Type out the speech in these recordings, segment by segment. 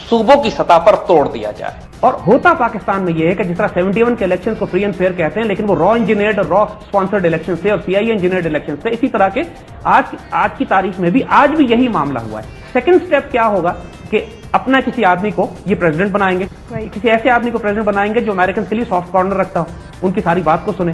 सूबों की सतह पर तोड़ दिया जाए। और होता पाकिस्तान में ये है कि जिस तरह 71 के इलेक्शन को फ्री एंड फेयर कहते हैं, लेकिन वो रॉ इंजीनियर्ड और रॉ स्पॉन्सर्ड इलेक्शन थे और सीआईए इंजीनियर्ड इलेक्शन थे, इसी तरह के आज की तारीख में भी आज भी यही मामला हुआ है। सेकंड स्टेप क्या होगा कि अपना किसी आदमी को ये प्रेसिडेंट बनाएंगे, किसी ऐसे आदमी को प्रेसिडेंट बनाएंगे जो अमेरिकन के लिए सॉफ्ट कॉर्नर रखता हो, उनकी सारी बात को सुने।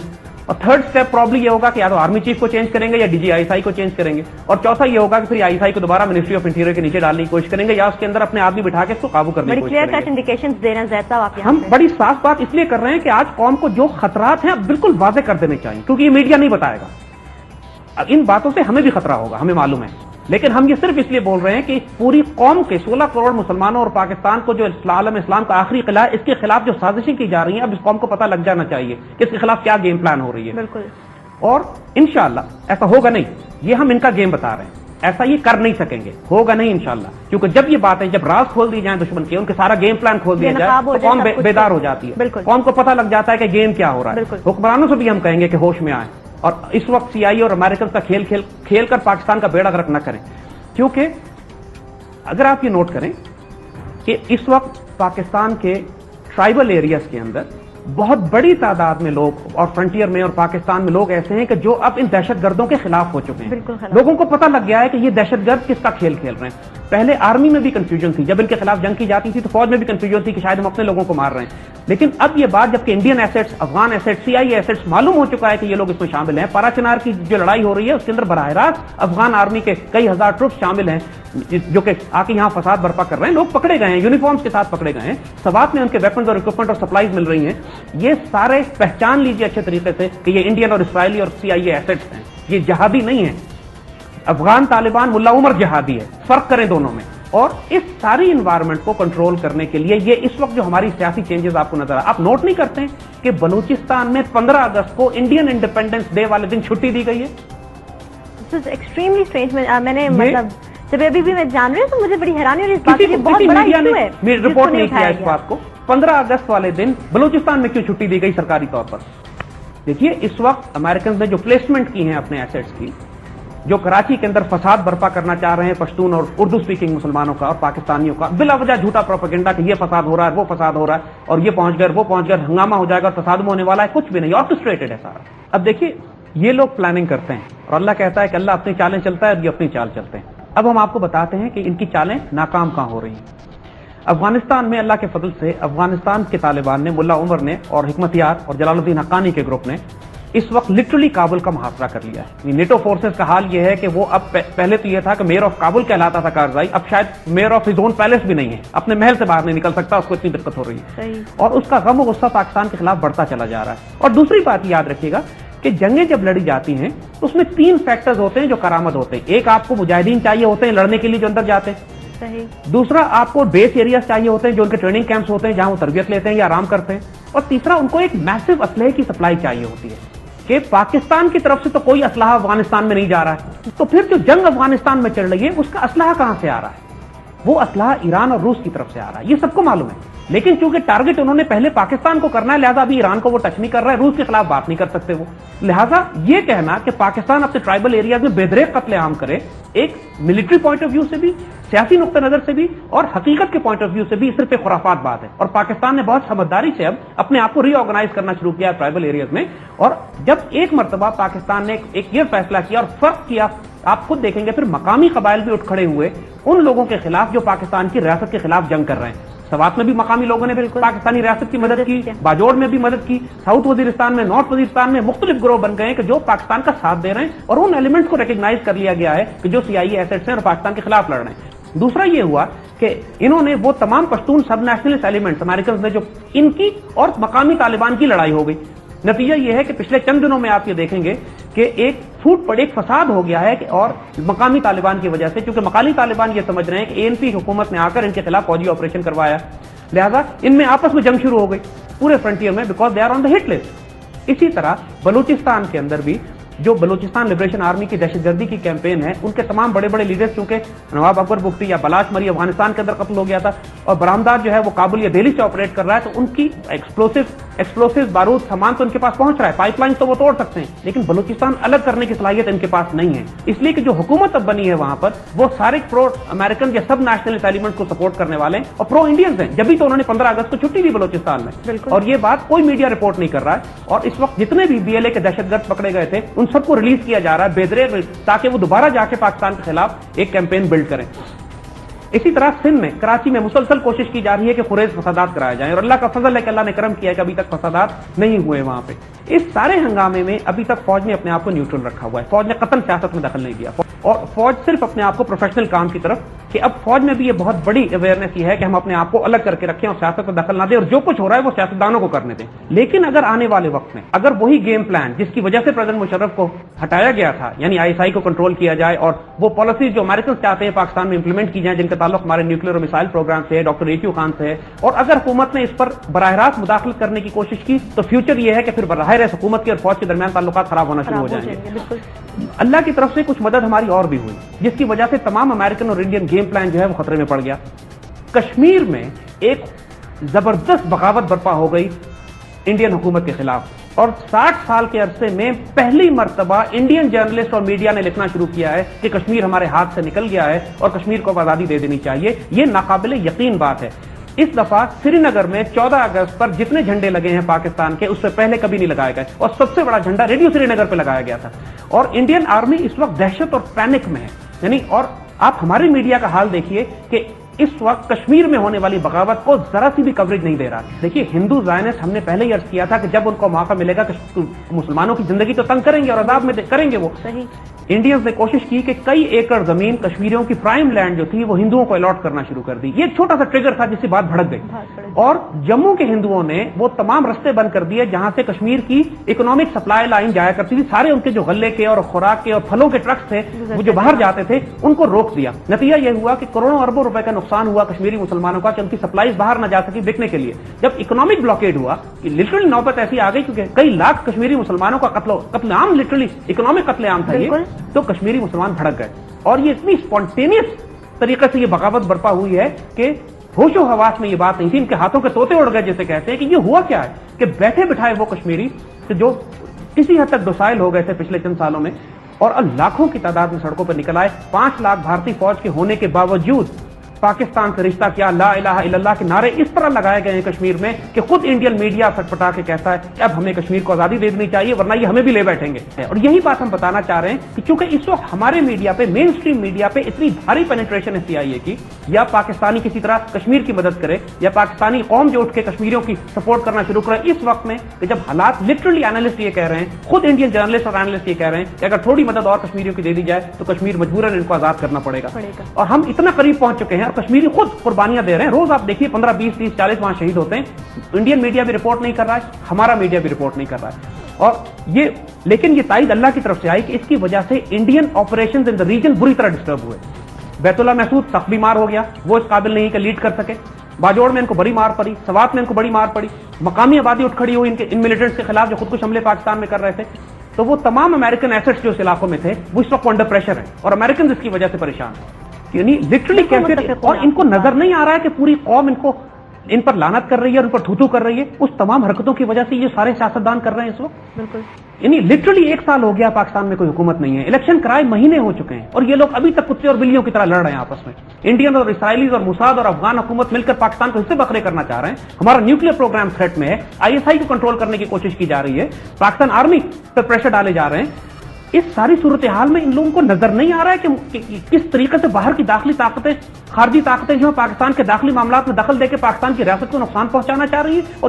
और थर्ड स्टेप प्रॉब्ली ये होगा कि या तो आर्मी चीफ को चेंज करेंगे या डीजीआईएसआई को चेंज करेंगे, और चौथा ये होगा कि फिर आईएसआई को दोबारा मिनिस्ट्री ऑफ इंटीरियर के नीचे डालने की कोशिश करेंगे या उसके अंदर अपने आदमी बिठा के उसको काबू करने की कोशिश करेंगे। क्लियर कट इंडिकेशंस देना चाहता हूं आप हम बड़ी साफ बात इसलिए कर रहे हैं कि आज कौम को जो खतरात हैं अब बिल्कुल वाजे कर देने चाहिए, क्योंकि ये मीडिया नहीं बताएगा। अब इन बातों से हमें भी खतरा होगा, हमें मालूम है, लेकिन हम ये सिर्फ इसलिए बोल रहे हैं कि पूरी कौम के 16 करोड़ मुसलमानों और पाकिस्तान को जो आलम इस्लाम का आखिरी किला है, इसके खिलाफ जो साजिशें की जा रही हैं, अब इस कौम को पता लग जाना चाहिए कि इसके खिलाफ क्या गेम प्लान हो रही है। बिल्कुल। और इंशाअल्लाह ऐसा होगा नहीं, ये हम इनका गेम बता रहे हैं, ऐसा ये कर नहीं सकेंगे, होगा नहीं इंशाअल्लाह, क्योंकि जब ये बातें जब राज खोल दी जाए दुश्मन के, उनके सारा गेम प्लान खोल दिया जाए तो कौम बेदार हो जाती है, कौम को पता लग जाता है कि गेम क्या हो रहा है। हुक्मरानों से भी हम कहेंगे कि होश में आए और इस वक्त सीआईए और अमेरिकन का खेल कर पाकिस्तान का बेड़ा गर्क न करें, क्योंकि अगर आप ये नोट करें कि इस वक्त पाकिस्तान के ट्राइबल एरियाज के अंदर बहुत बड़ी तादाद में लोग और फ्रंटियर में और पाकिस्तान में लोग ऐसे हैं कि जो अब इन दहशतगर्दों के खिलाफ हो चुके हैं। लोगों को पता लग गया है कि ये दहशतगर्द किसका खेल खेल रहे हैं। पहले आर्मी में भी कंफ्यूजन थी, जब इनके खिलाफ जंग की जाती थी तो फौज में भी कंफ्यूजन थी कि शायद हम अपने लोगों को मार रहे हैं, लेकिन अब ये बात जबकि Indian assets, Afghan assets, CIA assets मालूम हो चुका है कि ये लोग इसमें शामिल हैं। पाराचिनार की जो लड़ाई हो रही है उसके अंदर बराह रास्त अफगान आर्मी के कई हजार ट्रुप्स शामिल हैं जो कि आके यहां फसाद बर्पा कर रहे हैं। लोग पकड़े गए हैं, यूनिफॉर्म्स के साथ पकड़े गए हैं, सवात में उनके वेपन्स और इक्विपमेंट और सप्लाईज मिल रही हैं। ये सारे पहचान लीजिए अच्छे तरीके से कि ये इंडियन और इसराइली और सीआईए एसेट्स हैं, ये जहादी नहीं है। अफगान तालिबान मुल्ला उमर जहादी है, फर्क करें दोनों में। और इस सारी इन्वायरमेंट को कंट्रोल करने के लिए ये इस वक्त जो हमारी सियासी चेंजेस आपको नजर आप नोट नहीं करते हैं कि बलूचिस्तान में 15 अगस्त को इंडियन इंडिपेंडेंस डे वाले दिन छुट्टी दी गई है। This is extremely strange. मैंने मतलब जब अभी भी मैं जान रही हूँ तो मुझे बड़ी हैरानी हो रही है इस बात की, बहुत बड़ा इशू है। रिपोर्ट नहीं किया इस बात को, 15 अगस्त वाले दिन बलूचिस्तान में क्यों छुट्टी दी गई सरकारी तौर पर। देखिए इस वक्त अमेरिकन ने जो प्लेसमेंट की है अपने एसेट्स की, जो कराची के अंदर फसाद बर्पा करना चाह रहे हैं पश्तून और उर्दू स्पीकिंग मुसलमानों का और पाकिस्तानियों का, बिला वजह झूठा प्रोपेगेंडा कि ये फसाद हो रहा है, वो फसाद हो रहा है और ये पहुंच गए, वो पहुंच गए, हंगामा हो जाएगा और फसाद होने वाला है, कुछ भी नहीं, ऑर्केस्ट्रेटेड है सारा। अब देखिए ये लोग प्लानिंग करते हैं और अल्लाह कहता है कि अल्लाह अपनी चालें चलता है और ये अपनी चाल चलते हैं। अब हम आपको बताते हैं कि इनकी चालें नाकाम कहां हो रही हैं। अफगानिस्तान में अल्लाह के फजल से अफगानिस्तान के तालिबान ने, मुल्ला उमर ने और हिकमतियार और जलालुद्दीन हक्कानी के ग्रुप ने इस वक्त लिटरली काबुल का मुहासरा कर लिया है। नेटो फोर्सेस का हाल यह है कि वो अब पहले तो यह था कि मेयर ऑफ काबुल कहलाता था कारजाई, अब शायद mayor of his own palace भी नहीं है, अपने महल से बाहर नहीं निकल सकता, उसको इतनी दिक्कत हो रही है और उसका गम और गुस्सा पाकिस्तान के खिलाफ बढ़ता चला जा रहा है। और दूसरी बात याद रखिएगा कि जंगें जब लड़ी जाती हैं तो उसमें 3 फैक्टर्स होते हैं जो करामद होते हैं। एक, आपको मुजाहिदीन चाहिए होते हैं लड़ने के लिए जो अंदर जाते हैं। दूसरा, आपको बेस एरियाज चाहिए होते हैं जो उनके ट्रेनिंग कैंप्स होते हैं जहां वो तरबियत लेते हैं या आराम करते हैं। और तीसरा, उनको एक मैसिव असलहे की सप्लाई चाहिए होती है कि पाकिस्तान की तरफ से तो कोई असलहा अफगानिस्तान में नहीं जा रहा है, तो फिर जो जंग अफगानिस्तान में चल रही है उसका असलहा कहां से आ रहा है? वो असलहा ईरान और रूस की तरफ से आ रहा है, ये सबको मालूम है। लेकिन चूंकि टारगेट उन्होंने पहले पाकिस्तान को करना है, लिहाजा अभी ईरान को वो टच नहीं कर रहा है, रूस के खिलाफ बात नहीं कर सकते वो। लिहाजा ये कहना कि पाकिस्तान अपने ट्राइबल एरियाज में बेदरेक कत्लेआम करे, एक मिलिट्री पॉइंट ऑफ व्यू से भी, सियासी नुक्ता नजर से भी और हकीकत के पॉइंट ऑफ व्यू से भी सिर्फ एक खुराफात बात है। और पाकिस्तान ने बहुत समझदारी से अब अपने आप को रीऑर्गेनाइज करना शुरू किया ट्राइबल एरियाज में। और जब एक मरतबा पाकिस्तान ने एक ये फैसला किया और फर्क किया, आप खुद देखेंगे फिर मकामी कबाइल भी उठ खड़े हुए उन लोगों के खिलाफ जो पाकिस्तान की रियासत के खिलाफ जंग कर रहे हैं। सवात में भी मकामी लोगों ने बिल्कुल पाकिस्तानी रियासत की मदद की, बाजोड़ में भी मदद की, साउथ वजीरिस्तान में, नॉर्थ वजीरिस्तान में मुख्तलिफ ग्रोह बन गए कि जो पाकिस्तान का साथ दे रहे हैं और उन एलिमेंट्स को रिकॉग्नाइज कर लिया गया है कि जो सीआईए एसेट्स हैं और पाकिस्तान के खिलाफ लड़ रहे हैं। दूसरा ये हुआ कि इन्होंने वो तमाम पश्तून सब नेशनलिस्ट एलिमेंट्स अमेरिकन ने, जो इनकी और मकामी तालिबान की लड़ाई हो गई। नतीजा यह है कि पिछले चंद दिनों में आप ये देखेंगे कि एक फूट पड़े, एक फसाद हो गया है कि और मकामी तालिबान की वजह से, क्योंकि मकामी तालिबान ये समझ रहे हैं कि एएनपी हुकूमत ने आकर इनके खिलाफ फौजी ऑपरेशन करवाया, लिहाजा इनमें आपस में जंग शुरू हो गई पूरे फ्रंटियर में, because they are on the hit list. इसी तरह बलूचिस्तान के अंदर भी जो बलूचिस्तान लिबरेशन आर्मी की दहशतगर्दी की कैंपेन है, उनके तमाम बड़े बड़े लीडर्स, चूंकि नवाब अकबर बुख्ती या बलाश मरी अफगानिस्तान के अंदर कत्ल हो गया था और बरामदार जो है वो काबुल या दिल्ली से ऑपरेट कर रहा है, तो उनकी एक्सप्लोसिव एक्सप्लोसिव बारूद सामान तो इनके पास पहुंच रहा है, पाइपलाइन तो वो तोड़ सकते हैं, लेकिन बलूचिस्तान अलग करने की सलाहियत इनके पास नहीं है। इसलिए कि जो हुकूमत अब बनी है वहां पर वो सारे प्रो अमेरिकन या सब नेशनलिस्ट एलिमेंट को सपोर्ट करने वाले हैं और प्रो इंडियंस हैं। जब भी तो उन्होंने 15 अगस्त को छुट्टी दी बलूचिस्तान में, और ये बात कोई मीडिया रिपोर्ट नहीं कर रहा है। और इस वक्त जितने भी BLA के दहशतगर्द पकड़े गए थे उन सबको रिलीज किया जा रहा है बेदरेर, ताकि वो दोबारा जाके पाकिस्तान के खिलाफ एक कैंपेन बिल्ड करें। इसी तरह सिंध में, कराची में मुसलसल कोशिश की जा रही है कि खुरेज फसादात कराए जाएं, और अल्लाह का फजल है कि अल्लाह ने करम किया है कि अभी तक फसादात नहीं हुए वहां पे। इस सारे हंगामे में अभी तक फौज ने अपने आप को न्यूट्रल रखा हुआ है, फौज ने कतन सियासत में दखल नहीं दिया, और फौज सिर्फ अपने आप को प्रोफेशनल काम की तरफ, कि अब फौज में भी ये बहुत बड़ी अवेयरनेस ये है कि हम अपने आप को अलग करके रखें और सियासत में दखल ना दें, और जो कुछ हो रहा है वो सियासतदानों को करने दें। लेकिन अगर आने वाले वक्त में अगर वही गेम प्लान जिसकी वजह से प्रेसिडेंट मुशर्रफ को हटाया गया था, यानी ISI को कंट्रोल किया जाए और वो पॉलिसीज जो अमेरिकन चाहते हैं पाकिस्तान में इंप्लीमेंट की जाए, जिनका ताल्लुक हमारे न्यूक्लियर और मिसाइल प्रोग्राम से है, डॉक्टर AQ खान से है, और अगर हुकूमत ने इस पर बराह रास्त मुदाखलत करने की कोशिश की तो फ्यूचर ये है कि फिर बराह रास्त हुकूमत के और फौज के दरमियान ताल्लुकात खराब होना शुरू हो जाएंगे। अल्लाह की तरफ से कुछ मदद हमारी और भी हुई, जिसकी वजह से तमाम अमेरिकन और इंडियन गेम प्लान जो है वो खतरे में पड़ गया। कश्मीर में एक जबरदस्त बगावत बर्पा हो गई इंडियन हुकूमत के खिलाफ, और 60 साल के अरसे में पहली मर्तबा इंडियन जर्नलिस्ट और मीडिया ने लिखना शुरू किया है कि कश्मीर हमारे हाथ से निकल गया है और कश्मीर को आजादी दे देनी चाहिए। यह नाकाबिले यकीन बात है। इस दफा श्रीनगर में 14 अगस्त पर जितने झंडे लगे हैं पाकिस्तान के, उससे पहले कभी नहीं लगाए गए, और सबसे बड़ा झंडा रेडियो श्रीनगर पे लगाया गया था। और इंडियन आर्मी इस वक्त दहशत और पैनिक में है, यानी, और आप हमारे मीडिया का हाल देखिए कि इस वक्त कश्मीर में होने वाली बगावत को जरा सी भी कवरेज नहीं दे रहा। देखिए, हिंदू ज़ायनिस्ट हमने पहले ही अर्ज किया था कि जब उनको मौका मिलेगा कि मुसलमानों की जिंदगी तो तंग करेंगे और अजाब में करेंगे वो। इंडियंस ने कोशिश की कि कई एकड़ जमीन कश्मीरियों की प्राइम लैंड जो थी वो हिंदुओं को अलॉट करना शुरू कर दी। ये एक छोटा सा ट्रिगर था जिससे बात भड़क गई, और जम्मू के हिंदुओं ने वो तमाम रास्ते बंद कर दिए जहां से कश्मीर की इकोनॉमिक सप्लाई लाइन जाया करती थी। सारे उनके जो गल्ले के और खुराक के और फलों के ट्रक्स थे वो जो बाहर जाते थे उनको रोक दिया। नतीजा यह हुआ कि करोड़ों अरबों रुपए का नुकसान हुआ कश्मीरी मुसलमानों का कि उनकी सप्लाईज बाहर न जा सकी बिकने के लिए। जब इकोनॉमिक ब्लॉकेड हुआ कि लिटरली नौबत ऐसी आ गई क्योंकि कई लाख कश्मीरी मुसलमानों का कत्लेआम, लिटरली इकोनॉमिक कत्लेआम था ये, तो कश्मीरी मुसलमान भड़क गए। और ये इतनी स्पॉन्टेनियस तरीके से ये बगावत बर्पा हुई है कि होशो हवास में ये बात नहीं थी, इनके हाथों के तोते उड़ गए जिसे कहते हैं। कि ये हुआ क्या है कि बैठे बिठाए वो कश्मीरी जो किसी हद तक डोसाइल हो गए थे पिछले चंद सालों में, और लाखों की तादाद में सड़कों पर निकल आए। 5 लाख भारतीय फौज के होने के बावजूद पाकिस्तान से रिश्ता क्या, ला इलाहा इल्लल्लाह के नारे इस तरह लगाए गए हैं कश्मीर में कि खुद इंडियन मीडिया फटफटा के कहता है कि अब हमें कश्मीर को आजादी दे देनी चाहिए वरना ये हमें भी ले बैठेंगे। और यही बात हम बताना चाह रहे हैं कि चूंकि इस वक्त हमारे मीडिया पे, मेन स्ट्रीम मीडिया पे इतनी भारी पेनिट्रेशन है CIA की, या पाकिस्तानी किसी तरह कश्मीर की मदद करे, या पाकिस्तानी कौम जो उठ के कश्मीरियों की सपोर्ट करना शुरू करे इस वक्त में, कि जब हालात लिटरली एनालिस्ट ये कह रहे हैं, खुद इंडियन जर्नलिस्ट और एनालिस्ट ये कह रहे हैं कि अगर थोड़ी मदद और कश्मीरियों की दे दी जाए तो कश्मीर मजबूरन इनको आजाद करना पड़ेगा। और हम इतना करीब पहुंच चुके हैं और कश्मीरी खुद कुर्बानियां दे रहे हैं। रोज आप देखिए 15, 20, 30, 40 वहां शहीद होते हैं। इंडियन मीडिया भी रिपोर्ट नहीं कर रहा है, हमारा मीडिया भी रिपोर्ट नहीं कर रहा है। और ये, लेकिन ये ताईद अल्लाह की तरफ से आई कि इसकी वजह से Indian operations in the region बुरी तरह डिस्टर्ब हुए। बैतुल्ला महसूद सख्त बीमार हो गया, वो इस काबिल नहीं कि लीड कर सके। बाजोड़ में इनको बड़ी मार पड़ी, सवात में इनको बड़ी मार पड़ी, मकामी आबादी उठ खड़ी हुई इन मिलिटेंट्स के खिलाफ जो खुदकुश हमले पाकिस्तान में कर रहे थे। तो वो तमाम अमेरिकन एसेट्स जो इस इलाकों में थे वो इस वक्त अंडर प्रेशर है, और अमेरिकन इसकी वजह से परेशान है। यानी लिटरली कैसे, और इनको नजर नहीं आ रहा है कि पूरी कौम इन पर लानत कर रही है और इन पर थूथू कर रही है। उस तमाम हरकतों की वजह से ये सारे सियासतदान कर रहे हैं इस वक्त। बिल्कुल, यानी लिटरली 1 साल हो गया पाकिस्तान में कोई हुकूमत नहीं है, इलेक्शन कराए महीने हो चुके हैं, और ये लोग अभी तक कुत्ते और बिल्लियों की तरह लड़ रहे हैं आपस में। इंडियन और इसराइलीज और मुसाद और अफगान हुकूमत मिलकर पाकिस्तान को हिस्से बखरे करना चाह रहे हैं। हमारा न्यूक्लियर प्रोग्राम थ्रेट में है, ISI को कंट्रोल करने की कोशिश की जा रही है, पाकिस्तान आर्मी पर प्रेशर डाले जा रहे हैं। इस सारी सूरत हाल में इन लोगों को नजर नहीं आ रहा है कि किस तरीके से बाहर की दाखिली ताकतें, खारजी ताकतें जो पाकिस्तान के दाखिली मामलात में दखल देकर पाकिस्तान की रियासत को नुकसान पहुंचाना चाह रही है। और